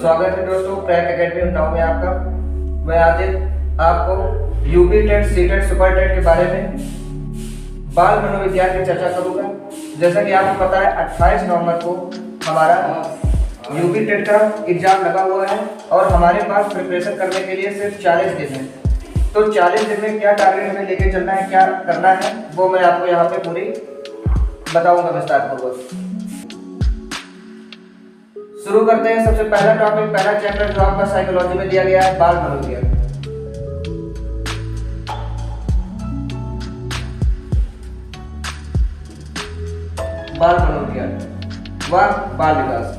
स्वागत है दोस्तों क्रैक एकेडमी उन्नाव में आपका। मैं आदित्य आपको UP TET, C TET, super TET के बारे में बाल मनोविज्ञान की चर्चा करूंगा। जैसा कि आपको पता है 28 नवंबर को हमारा यूपी टेट का एग्जाम लगा हुआ है और हमारे पास प्रिपरेशन करने के लिए सिर्फ 40 दिन है। तो 40 दिन में क्या टारगेट हमें लेके चलना है, क्या करना है, वो मैं आपको यहाँ पे पूरी बताऊंगा विस्तारपूर्वक। शुरू करते हैं। सबसे पहला टॉपिक, पहला चैप्टर जो आपका साइकोलॉजी में दिया गया है, बाल मनोविज्ञान। बाल मनोविज्ञान व बाल विकास।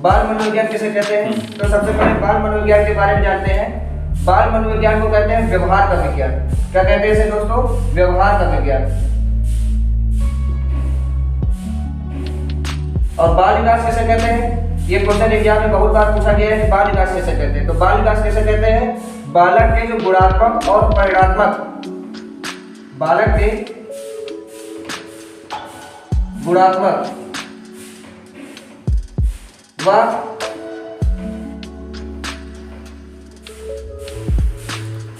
बाल मनोविज्ञान किसे कहते हैं? तो सबसे पहले बाल मनोविज्ञान के बारे में जानते हैं। बाल मनोविज्ञान को कहते हैं व्यवहार का विज्ञान। क्या कहते हैं इसे दोस्तों? व्यवहार का विज्ञान। और बाल विकास किसे कहते हैं? ये क्वेश्चन एग्जाम में बहुत बार पूछा गया है कि बाल विकास किसे कहते हैं। तो बाल विकास किसे कहते हैं? बालक के जो गुणात्मक और परिणात्मक, बालक के गुणात्मक व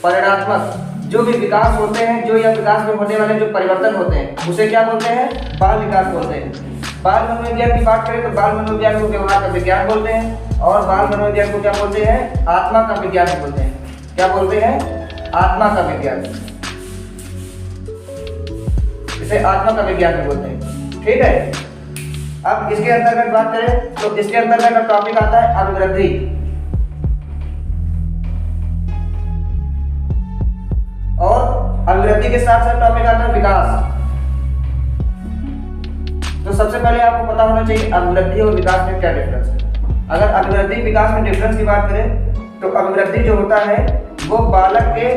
परिणात्मक जो भी विकास होते हैं, जो या विकास में होने वाले जो परिवर्तन होते हैं, उसे क्या बोलते हैं? बाल विकास बोलते हैं। बाल मनोविज्ञान की बात करें तो बाल मनोविज्ञान को व्यवहार का विज्ञान बोलते हैं और बाल मनोविज्ञान को क्या बोलते हैं? आत्मा का विज्ञान बोलते हैं। क्या बोलते हैं? आत्मा का विज्ञान। इसे आत्मा का विज्ञान भी बोलते हैं। ठीक है। अब इसके अंतर्गत बात करें तो इसके अंतर्गत का टॉपिक आता है अभिवृद्धि। और अभिवृद्धि के साथ साथ टॉपिक आता है विकास। तो सबसे पहले आपको पता होना चाहिए अभिवृद्धि और विकास में क्या डिफरेंस है। अगर अभिवृद्धि विकास में डिफरेंस की बात करें तो अभिवृद्धि जो होता है वो बालक के,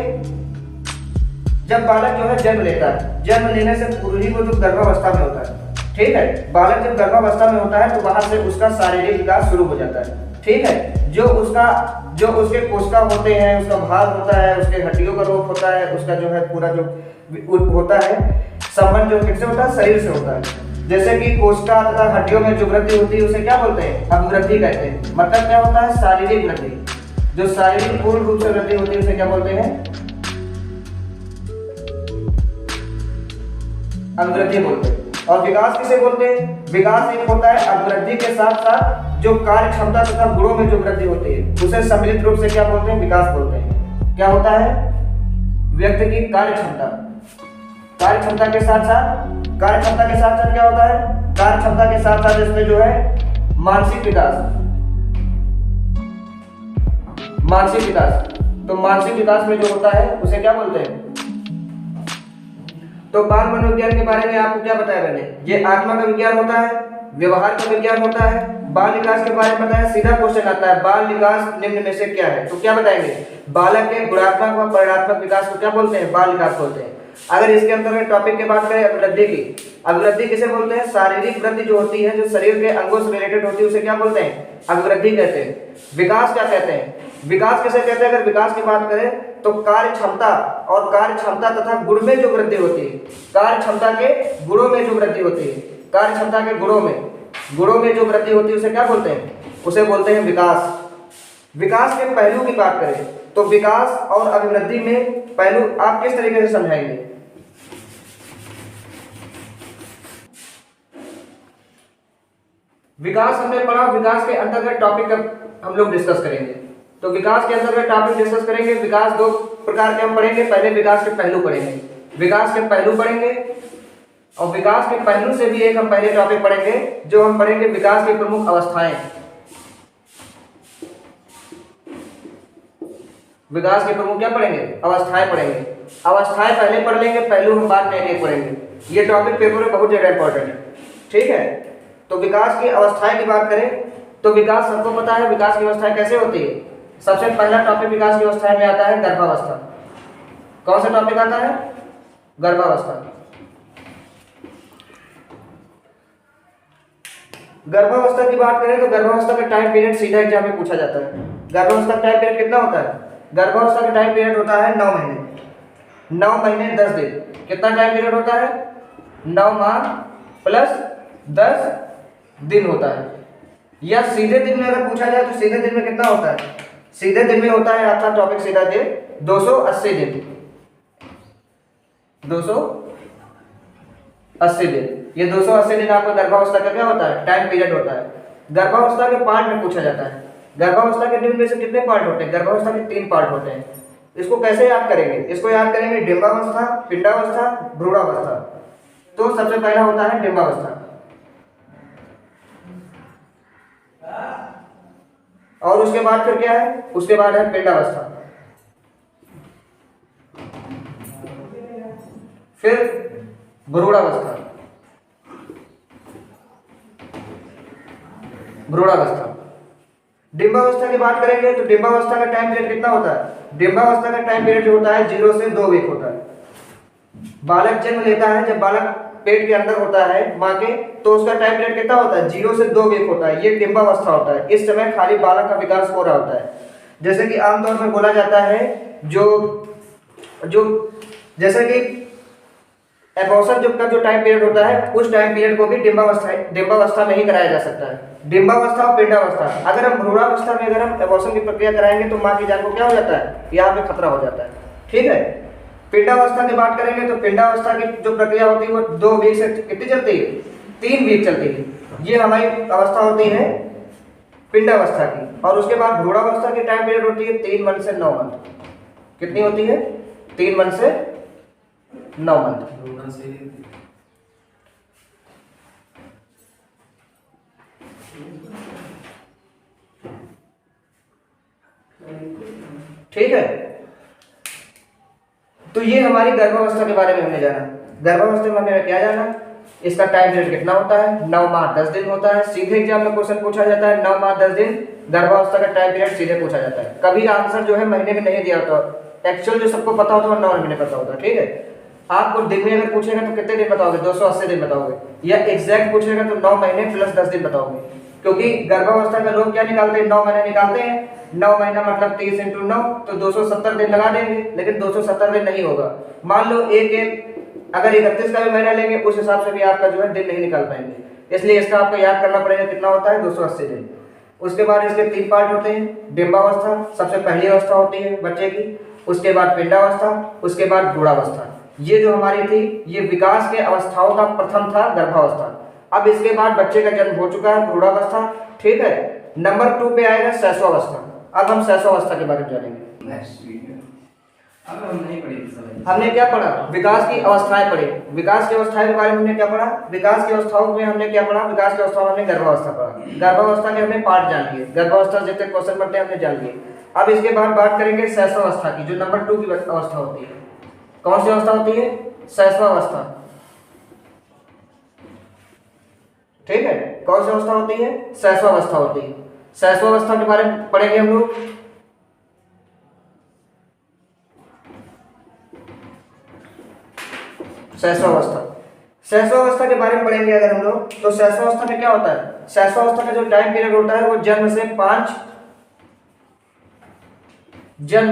जब बालक जो है जन्म लेता है, जन्म लेने से पूर्व ही वो जो गर्भावस्था में होता है, ठीक है, बालक जब गर्भावस्था में होता है तो वहां से उसका शारीरिक विकास शुरू हो जाता है। ठीक है। जो उसके कोशिका होते हैं, उसका भाग होता है, उसके हड्डियों का रोग होता है, उसका जो है पूरा जो होता है संबंध जो किससे होता है? शरीर से होता है। जैसे कि कोशिका तथा हड्डियों में जो वृद्धि होती है उसे क्या बोलते हैं? अभिवृद्धि कहते हैं। मतलब क्या होता है? शारीरिक वृद्धि। जो शारीरिक पूर्ण रूप से वृद्धि होती है उसे क्या बोलते हैं? अभिवृद्धि बोलते हैं। और विकास किसे बोलते हैं? विकास एक होता है अभिवृद्धि के साथ साथ जो कार्य क्षमता तथा गुणों में जो वृद्धि होती है उसे सम्मिलित रूप से क्या बोलते हैं? विकास बोलते हैं। क्या होता है? व्यक्ति की कार्य क्षमता, कार्य क्षमता के साथ साथ क्या होता है? कार्य क्षमता के साथ साथ इसमें जो है मानसिक विकास। मानसिक विकास, तो मानसिक विकास में जो होता है उसे क्या बोलते हैं? तो बाल मनोविज्ञान के बारे में आपको क्या बताया मैंने? ये आत्मा का विज्ञान होता है, व्यवहार का विज्ञान होता है। बाल विकास के बारे में बताया। सीधा क्वेश्चन आता है बाल विकास निम्न में से क्या है? तो क्या बताएंगे? बालक के गुणात्मक व परिणात्मक विकास को क्या बोलते हैं? बाल विकास बोलते हैं। अगर इसके अंतर्गत टॉपिक की बात करें अभिवृद्धि की, अभिवृद्धि किसे बोलते हैं? शारीरिक वृद्धि जो होती है, जो शरीर के अंगों से रिलेटेड होती है उसे क्या बोलते हैं? अभिवृद्धि कहते हैं। विकास क्या कहते हैं? विकास किसे कहते हैं? अगर विकास की बात करें तो कार्य क्षमता और कार्य क्षमता तथा गुण में जो वृद्धि होती है, कार्य क्षमता के गुणों में जो वृद्धि होती है, कार्य क्षमता के गुणों में जो वृद्धि होती है उसे क्या बोलते हैं? उसे बोलते हैं विकास। विकास के पहलू की बात करें तो विकास और अभिवृद्धि में पहलू आप किस तरीके से समझाएंगे? विकास हमने पढ़ा, विकास के अंतर्गत टॉपिक हम लोग डिस्कस करेंगे। तो विकास के अंतर्गत टॉपिक डिस्कस करेंगे। विकास दो प्रकार के हम पढ़ेंगे। पहले विकास के पहलू पढ़ेंगे, विकास के पहलू पढ़ेंगे और विकास के पहलू से भी एक हम पहले टॉपिक पढ़ेंगे जो हम पढ़ेंगे विकास की प्रमुख अवस्थाएं। विकास के प्रमुख क्या पढ़ेंगे? अवस्थाएं पढ़ेंगे। अवस्थाएं पहले पढ़ लेंगे, पहलू हम बाद में एक पढ़ेंगे। ये टॉपिक पेपर में बहुत ज्यादा इंपॉर्टेंट है। ठीक है। तो विकास की अवस्थाएं की बात करें तो विकास सबको पता है विकास की अवस्थाएं कैसे होती है। सबसे पहला टॉपिक विकास की अवस्थाएं में आता है गर्भावस्था। कौन सा टॉपिक आता है? गर्भावस्था। गर्भावस्था की बात करें तो गर्भावस्था का टाइम पीरियड सीधा एग्जाम में पूछा जाता है। गर्भावस्था का टाइम पीरियड कितना होता है? गर्भावस्था का टाइम पीरियड होता है 9 महीने। 9 महीने 10 दिन। कितना टाइम पीरियड होता है? 9 माह प्लस 10 दिन होता है। या सीधे दिन में अगर पूछा जाए तो सीधे दिन में कितना होता है? सीधे दिन में होता है आपका टॉपिक सीधा दे 280 दिन, 280 दिन। ये 280 दिन आपका गर्भावस्था का क्या होता है? टाइम पीरियड होता है। गर्भावस्था के पार्ट में पूछा जाता है। गर्भावस्था के दिन में से कितने पार्ट होते हैं? गर्भावस्था के 3 पार्ट होते हैं। इसको कैसे याद करेंगे? इसको याद करेंगे डिंबावस्था, पिंडावस्था, भ्रूणावस्था। तो सबसे पहला होता है डिंबावस्था, और उसके बाद फिर क्या है? उसके बाद है पिंडावस्था, फिर भ्रूणावस्था, भ्रूणावस्था। डिंबावस्था की बात करेंगे तो डिंबावस्था का टाइम पीरियड कितना होता है? डिंबावस्था का टाइम पीरियड जो होता है 0 से 2 वीक होता है। बालक जन्म लेता है, जब बालक पेट के अंदर होता है माँ के, तो उसका टाइम पीरियड कितना होता है? 0 से 2 वीक होता है। ये डिंबावस्था होता है। इस समय खाली बालक का विकास हो रहा होता है। जैसे कि आमतौर पर बोला जाता है जैसे कि एबॉर्शन का जो टाइम पीरियड होता है, उस टाइम पीरियड को भी डिंबावस्था में ही कराया जा सकता है। डिंबावस्था और पिंडावस्था। अगर हम भ्रूणावस्था में अगर हम एबॉर्शन की प्रक्रिया कराएंगे तो माँ की जान को क्या हो जाता है? यहाँ पे खतरा हो जाता है। ठीक है। पिंडावस्था की बात करेंगे तो पिंडावस्था की जो प्रक्रिया होती है वो 2 वीक से कितनी चलती है? 3 वीक चलती है। ये हमारी अवस्था होती है पिंडावस्था की। और उसके बाद भ्रूणावस्था की टाइम पीरियड होती है 3 मंथ से 9 मंथ। कितनी होती है? 3 मंथ से 9 मंथ। ठीक है। तो ये हमारी गर्भावस्था के बारे में हमने जाना। गर्भावस्था में हमने क्या जाना? इसका टाइम पीरियड कितना होता है? 9 माह 10 दिन होता है। सीधे एग्जाम में क्वेश्चन पूछा जाता है 9 माह 10 दिन गर्भावस्था का टाइम पीरियड सीधे पूछा जाता है। कभी आंसर जो है महीने में नहीं दिया होता। एक्चुअल जो सबको पता होता है 9 महीने पता होता है। ठीक है। आपको दिन में अगर पूछेगा तो कितने दिन बताओगे? 280 दिन बताओगे। या एग्जैक्ट पूछेगा तो 9 महीने प्लस 10 दिन बताओगे। क्योंकि गर्भावस्था का लोग क्या निकालते हैं? 9 महीने निकालते हैं। 9 महीना मतलब 30 × 9 तो 270 दिन लगा देंगे। लेकिन 270 दिन नहीं होगा। मान लो अगर 31 का भी महीना लेंगे, उस हिसाब से भी आपका जो है दिन नहीं निकाल पाएंगे। इसलिए इसका आपको याद करना पड़ेगा कितना होता है? 280 दिन। उसके बाद इसके 3 पार्ट होते हैं। डिंबावस्था सबसे पहली अवस्था होती है बच्चे की, उसके बाद पिंडावस्था, उसके बाद भ्रूणावस्था। ये जो हमारी थी ये विकास के अवस्थाओं का प्रथम था गर्भावस्था। अब इसके बाद बच्चे का जन्म हो चुका है भ्रूणावस्था। ठीक है। नंबर 2 पे आएगा शैशवावस्था। अब हम शैशवावस्था के बारे में जानेंगे। हमने क्या पढ़ा? विकास की अवस्थाएं पढ़ी। विकास की अवस्थाएं के बारे में हमने क्या पढ़ा? विकास की अवस्थाओं में हमने क्या पढ़ा? विकास की अवस्थाओं में हमने गर्भावस्था पढ़ा। गर्भावस्था के हमने पार्ट जान लिए। गर्भावस्था जितने क्वेश्चन बनते हैं हमने जान लिए। अब इसके बाद बात करेंगे शैशवावस्था की, जो नंबर 2 की अवस्था होती है। कौन सी अवस्था होती है? शैशवावस्था। ठीक है। कौन सी अवस्था होती है? शैशवावस्था होती है। शैशवावस्था के बारे में पढ़ेंगे हम लोग। शैशवावस्था। शैशवावस्था के बारे में पढ़ेंगे अगर हम लोग, तो शैशवावस्था में क्या होता है? शैशवावस्था का जो टाइम पीरियड होता है वो जन्म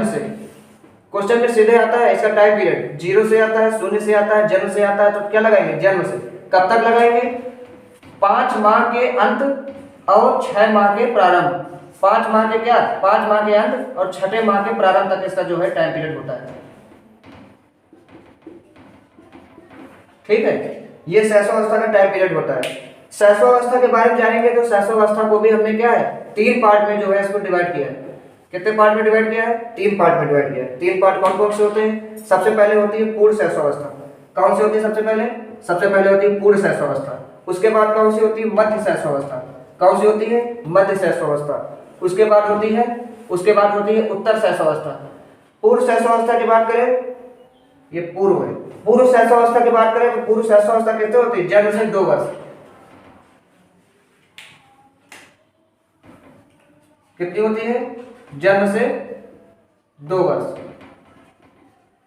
से क्वेश्चन में सीधे आता है। इसका टाइम पीरियड 0 से आता है, 0 से आता है, जन्म से आता है। तो क्या लगाएंगे? जन्म से। कब तक लगाएंगे? 5 माह के अंत और 6 माह के प्रारंभ। 5 माह के क्या? 5 माह के अंत और 6ठे माह के प्रारंभ तक इसका जो है टाइम पीरियड होता है। ठीक है। ये शैशवावस्था का टाइम पीरियड होता है। शैशवावस्था के बारे में जानेंगे तो शैशवावस्था को भी हमने क्या है? 3 पार्ट में जो है इसको डिवाइड किया है। कितने पार्ट में डिवाइड किया है? 3 पार्ट में डिवाइड किया है। 3 पार्ट कौन कौन से होते हैं? सबसे पहले होती है पूर्ण शैशवावस्था। कौन सी होती है सबसे पहले? सबसे पहले होती है पूर्ण शैशवावस्था। उसके बाद कौन सी होती है? मध्य शैशवावस्था। कौन सी होती है? मध्य शैशवावस्था। उसके बाद होती है उत्तर शैशवावस्था। पूर्व शैशवावस्था की बात करें, ये पूर्व है। पूर्व शैशवावस्था की बात करें तो पूर्व शैशवावस्था कितने होती है? जन्म से 2 वर्ष। कितनी होती है? जन्म से 2 वर्ष।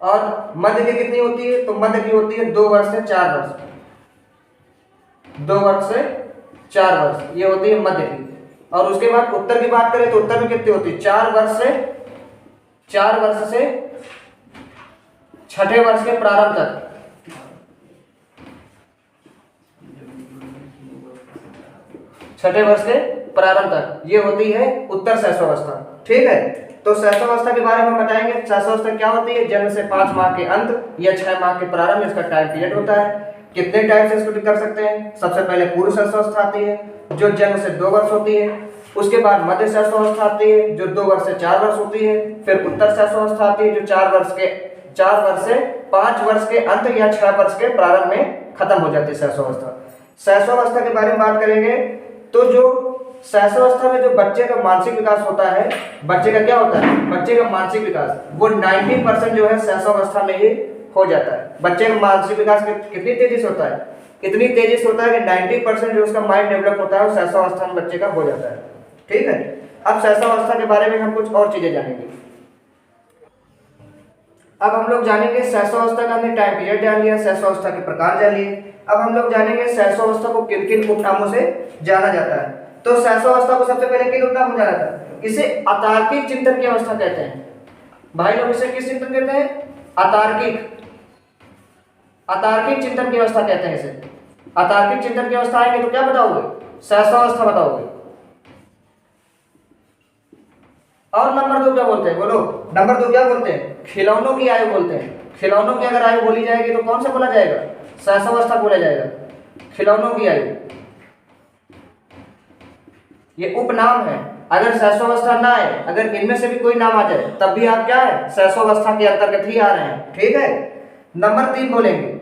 और मध्य की कितनी होती है? तो मध्य की होती है 2 वर्ष से 4 वर्ष। 2 वर्ष से 4 वर्ष ये होती है मध्य की। और उसके बाद उत्तर की बात करें तो उत्तर में कितनी होती है? 4 वर्ष से 6ठे वर्ष के प्रारंभ तक। छठे वर्ष के प्रारंभ तक, ये होती है उत्तर शैशवावस्था। ठीक है, तो शैशवावस्था के बारे में बताएंगे। शैशवावस्था क्या होती है? जन्म से 5 माह के अंत या 6 माह के प्रारंभ इसका टाइम पीरियड होता है। कितने टाइप से इसको कर सकते हैं? सबसे पहले पूर्व शैशवावस्था आती है जो जन्म से 2 वर्ष होती है। उसके बाद मध्य शैशवावस्था आती है जो 2 वर्ष से 4 वर्ष होती है। फिर उत्तर शैशवावस्था आती है जो 4 वर्ष से 5 वर्ष के अंत या 6 वर्ष के प्रारंभ में खत्म हो जाती है शैशवावस्था। शैशवावस्था के बारे में बात करेंगे तो जो शैशवावस्था में जो बच्चे का मानसिक विकास होता है, बच्चे का क्या होता है? बच्चे का मानसिक विकास वो 90% जो है शैशवावस्था में ही हो जाता है। बच्चे का मानसिक विकास कितनी तेजी से होता है? इतनी तेजी से होता है कि 90% जो उसका माइंड डेवलप होता है वो शैशवावस्था में बच्चे का हो जाता है। ठीक है, अब शैशवावस्था के बारे में हम कुछ और चीजें जानेंगे। अब हम लोग जानेंगे शैशवावस्था का हमने टाइम पीरियड जान लिया, शैशवावस्था के प्रकार जान लिए। अब हम लोग जानेंगे शैशवावस्था को किन किन उपनामों से जाना जाता है। तो शैशवावस्था को सबसे पहले किन उपनामों जाना जाता है? इसे अतार्किक चिंतन की अवस्था कहते हैं। भाई लोग इसे किस चिंतन कहते हैं? अतार्किक चिंतन की अवस्था कहते हैं इसे। अतार्किक चिंतन की अवस्था आएगी तो क्या बताओगे? शैशवावस्था बताओगे। और नंबर 2 क्या बोलते हैं? बोलो, नंबर 2 क्या बोलते हैं? खिलौनों की आयु बोलते हैं। खिलौनों की अगर आयु बोली जाएगी तो कौन सा बोला जाएगा? शैशवावस्था बोला जाएगा। खिलौनों की आयु ये उपनाम है। अगर शैशवावस्था ना आए, अगर इनमें से भी कोई नाम आ जाए तब भी आप क्या है? शैशवावस्था के अंतर्गत ही आ रहे हैं। ठीक है, नंबर 3 बोलेंगे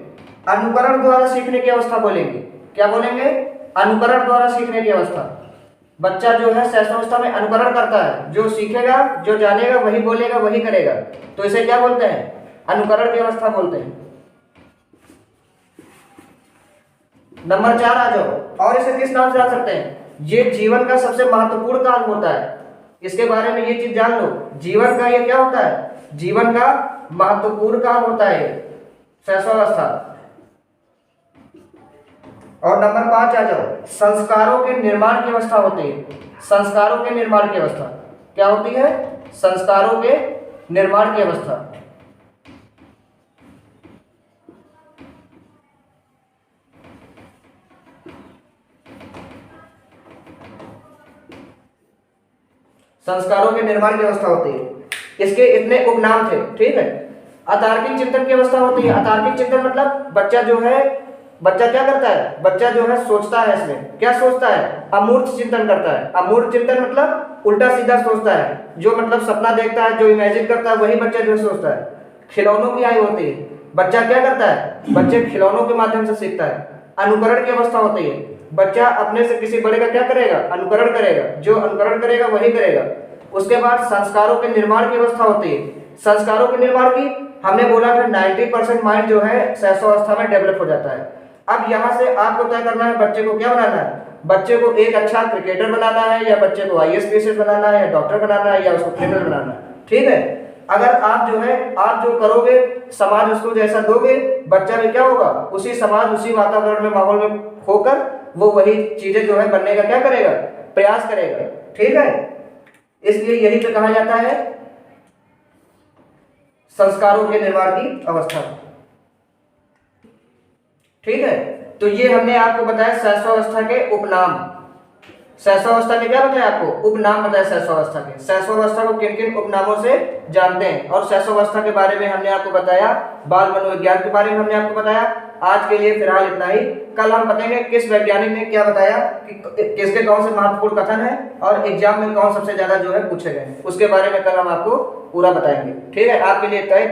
अनुकरण द्वारा सीखने की अवस्था बोलेंगे। क्या बोलेंगे? अनुकरण द्वारा सीखने की अवस्था। बच्चा जो है शैशवावस्था में अनुकरण करता है, जो सीखेगा, जो जानेगा वही बोलेगा, वही करेगा, तो इसे क्या बोलते हैं? अनुकरण की अवस्था बोलते हैं। नंबर 4 आ जाओ। और इसे किस नाम से जान सकते हैं? ये जीवन का सबसे महत्वपूर्ण काल होता है। इसके बारे में ये चीज जान लो, जीवन का ये क्या होता है? जीवन का महत्वपूर्ण काल होता है शैशवावस्था। और नंबर 5 आ जाओ, संस्कारों के निर्माण की अवस्था होती है। संस्कारों के निर्माण की अवस्था क्या होती है? संस्कारों के निर्माण की अवस्था। संस्कारों के निर्माण की अवस्था होती है। इसके इतने उपनाम थे। ठीक है, अतार्किक चिंतन की अवस्था होती है। अतार्किक चिंतन मतलब बच्चा जो है, बच्चा क्या करता है? बच्चा जो है सोचता है। इसमें क्या सोचता है? अमूर्त चिंतन करता है। अमूर्त चिंतन मतलब उल्टा सीधा सोचता है, जो मतलब सपना देखता है, जो इमेजिन करता है, वही बच्चा जो सोचता है। खिलौनों की आयु होती है। बच्चा क्या करता है? बच्चे खिलौनों के माध्यम से सीखता है। अनुकरण की अवस्था होती है। बच्चा अपने से किसी बड़े का क्या करेगा? अनुकरण करेगा, जो अनुकरण करेगा वही करेगा। उसके बाद संस्कारों के निर्माण की अवस्था होती है। संस्कारों के निर्माण की हमने बोला था 90% माइंड जो है शैशवावस्था में डेवलप हो जाता है। अब यहाँ से आपको तय करना है बच्चे को क्या बनाना है। बच्चे को एक अच्छा क्रिकेटर बनाना है, या बच्चे को IAS PCS बनाना है, या डॉक्टर बनाना है, या उसको क्रिमिनल बनाना है। ठीक है, अगर आप जो है, आप जो करोगे, समाज उसको जैसा दोगे, बच्चा भी क्या होगा? उसी समाज, उसी वातावरण में, माहौल में होकर वो वही चीजें जो है बनने का क्या करेगा? प्रयास करेगा। ठीक है, इसलिए यही तो कहा जाता है संस्कारों के निर्माण की अवस्था। ठीक है, तो ये हमने आपको बताया शैशवावस्था के उपनाम। शैशवावस्था के क्या बताया आपको? उपनाम बताया शैशवावस्था के। शैशवावस्था को किन किन उपनामों से जानते हैं, और शैशवावस्था के बारे में हमने आपको बताया, बाल मनोविज्ञान के बारे में हमने आपको बताया। आज के लिए फिलहाल इतना ही। कल हम बताएंगे किस वैज्ञानिक ने क्या बताया, कि किसके कौन से महत्वपूर्ण कथन है, और एग्जाम में कौन सबसे ज्यादा जो है पूछे गए, उसके बारे में कल हम आपको पूरा बताएंगे। ठीक है, आपके लिए तय